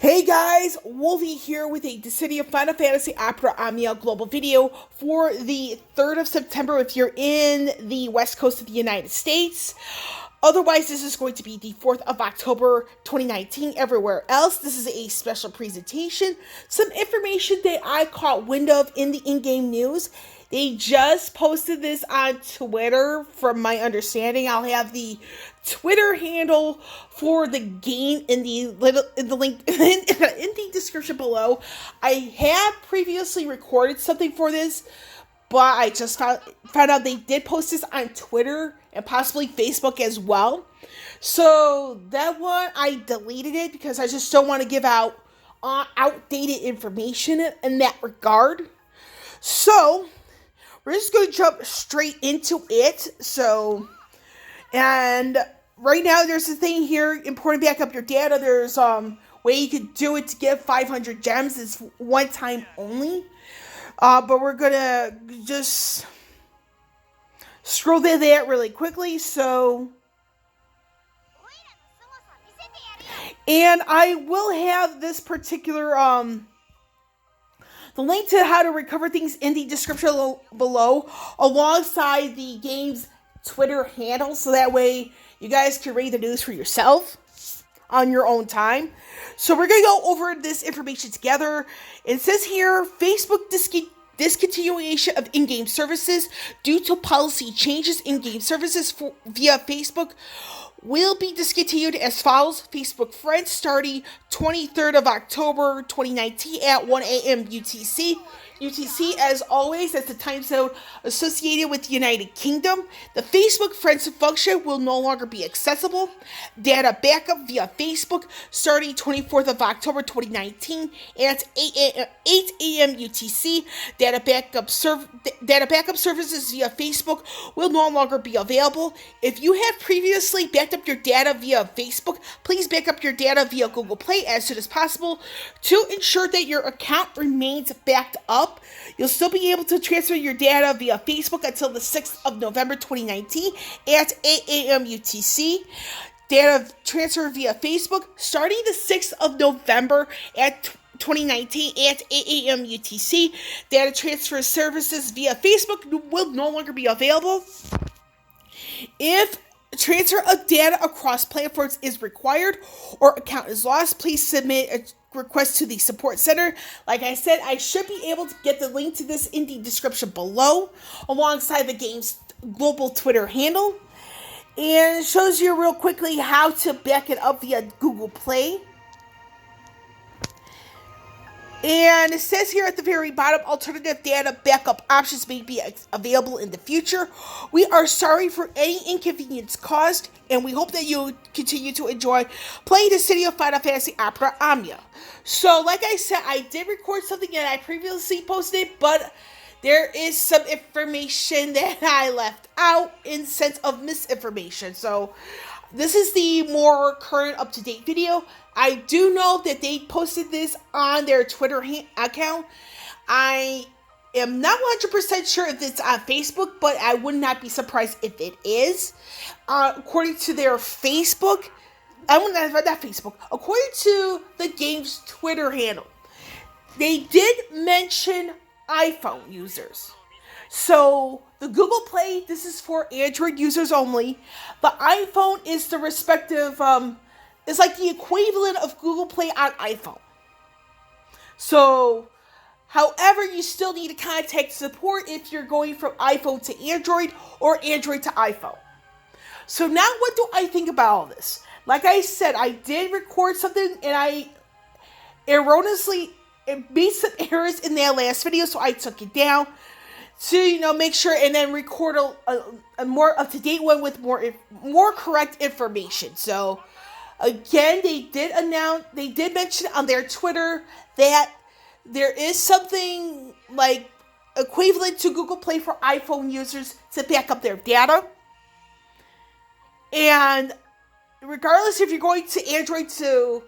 Hey guys, Wolvie here with a Dissidia Final Fantasy Opera Omnia global video for the 3rd of September if you're in the west coast of the United States. Otherwise, this is going to be the 4th of October 2019 everywhere else. This is a special presentation. Some information that I caught wind of in the in-game news. They just posted this on Twitter, from my understanding. I'll have the Twitter handle for the game in the link in the description below. I have previously recorded something for this, but I just found out they did post this on Twitter and possibly Facebook as well. So that one, I deleted it because I just don't want to give out outdated information in that regard. So we're just going to jump straight into it. And right now there's a thing here, important back up your data. There's way you could do it to get 500 gems. It's one time only. But we're going to just scroll through that really quickly. And I will have this particular the link to how to recover things in the description below, alongside the game's Twitter handle, so that way you guys can read the news for yourself on your own time. So we're going to go over this information together. It says here, Facebook discontinuation of in-game services due to policy changes. In-game services via Facebook will be discontinued as follows. Facebook Friends starting 23rd of October 2019 at 1 a.m. UTC. UTC, as always, that's the time zone associated with the United Kingdom. The Facebook Friends function will no longer be accessible. Data backup via Facebook starting 24th of October 2019 at 8 a.m. UTC. Data backup services via Facebook will no longer be available. If you have previously backed up your data via Facebook, please back up your data via Google Play as soon as possible to ensure that your account remains backed up. You'll still be able to transfer your data via Facebook until the 6th of November 2019 at 8 a.m. UTC. Data transfer via Facebook starting the 6th of November at 2019 at 8 a.m. UTC. Data transfer services via Facebook will no longer be available. If transfer of data across platforms is required or account is lost, please submit a request to the support center. Like I said, I should be able to get the link to this in the description below, alongside the game's global Twitter handle. And it shows you real quickly how to back it up via Google Play. And it says here at the very bottom, alternative data backup options may be available in the future. We are sorry for any inconvenience caused, and we hope that you continue to enjoy playing Dissidia Final Fantasy Opera Omnia. So, like I said, I did record something that I previously posted, but there is some information that I left out in sense of misinformation. So, this is the more current, up-to-date video. I do know that they posted this on their Twitter account. I am not 100% sure if it's on Facebook, but I would not be surprised if it is. According to their Facebook, according to the game's Twitter handle, they did mention iPhone users. So, the Google Play, this is for Android users only. The iPhone is the respective, it's like the equivalent of Google Play on iPhone. So, however, you still need to contact support if you're going from iPhone to Android or Android to iPhone. So now what do I think about all this? Like I said, I did record something and I erroneously made some errors in that last video, so I took it down to, make sure and then record a more up-to-date one with more correct information. So, again, they did mention on their Twitter that there is something like equivalent to Google Play for iPhone users to back up their data. And regardless if you're going to Android to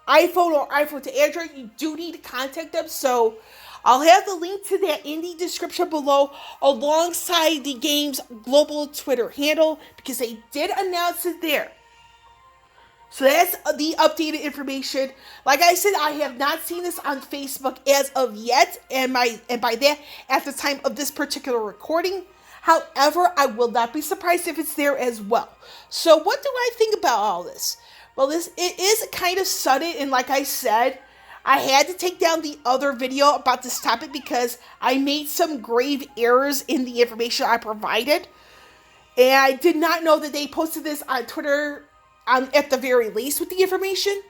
iPhone or iPhone to Android, you do need to contact them. So I'll have the link to that in the description below, alongside the game's global Twitter handle, because they did announce it there. So that's the updated information. Like I said, I have not seen this on Facebook as of yet, and by that, at the time of this particular recording. However, I will not be surprised if it's there as well. So what do I think about all this? Well, it is kind of sudden, and like I said, I had to take down the other video about this topic because I made some grave errors in the information I provided. And I did not know that they posted this on Twitter at the very least with the information.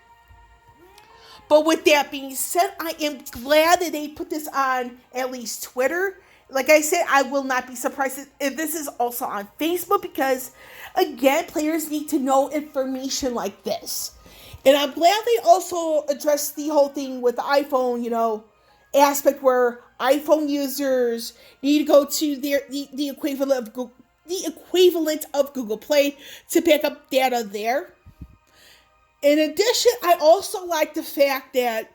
But with that being said, I am glad that they put this on at least Twitter. Like I said, I will not be surprised if this is also on Facebook because, again, players need to know information like this. And I'm glad they also addressed the whole thing with the iPhone, aspect where iPhone users need to go to the equivalent of Google Play to pick up data there. In addition, I also like the fact that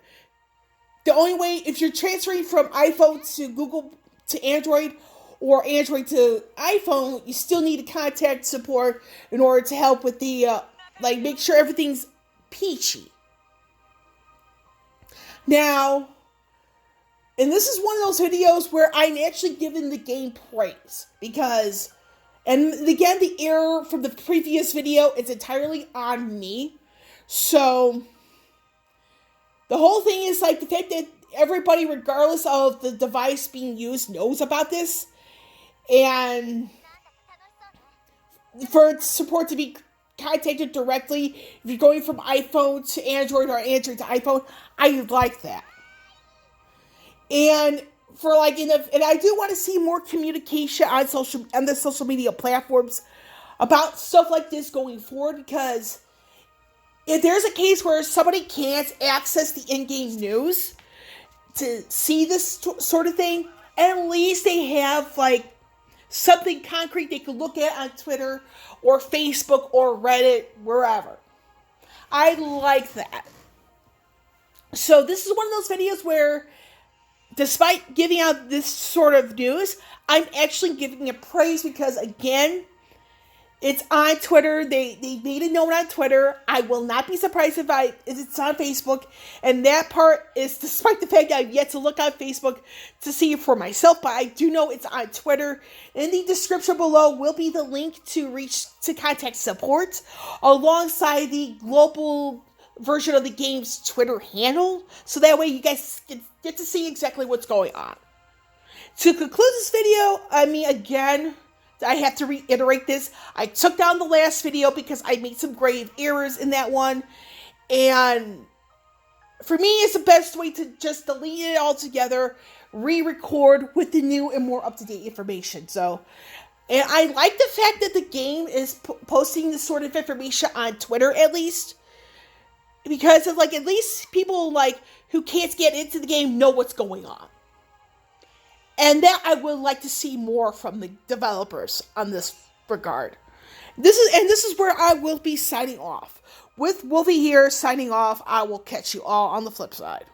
the only way, if you're transferring from iPhone to Google to Android or Android to iPhone, you still need to contact support in order to help with the, make sure everything's peachy. Now, and this is one of those videos where I'm actually giving the game praise because, and again, the error from the previous video is entirely on me. So, the whole thing is the fact that everybody, regardless of the device being used, knows about this. And for support to be contacted directly, if you're going from iPhone to Android or Android to iPhone, I like that. And and I do want to see more communication on the social media platforms about stuff like this going forward, because if there's a case where somebody can't access the in-game news to see this sort of thing, at least they have something concrete they could look at on Twitter or Facebook or Reddit, wherever. I like that. So this is one of those videos where, despite giving out this sort of news, I'm actually giving it praise because, again, it's on Twitter. They made a note on Twitter. I will not be surprised if it's on Facebook. And that part is despite the fact that I've yet to look on Facebook to see it for myself. But I do know it's on Twitter. In the description below will be the link to contact support alongside the global version of the game's Twitter handle. So that way you guys get to see exactly what's going on. To conclude this video, again, I have to reiterate this. I took down the last video because I made some grave errors in that one. And for me, it's the best way to just delete it all together, re-record with the new and more up-to-date information. So, and I like the fact that the game is posting this sort of information on Twitter, at least. Because it's at least people who can't get into the game know what's going on. And that I would like to see more from the developers on this regard. This is where I will be signing off. With Wolfie here signing off, I will catch you all on the flip side.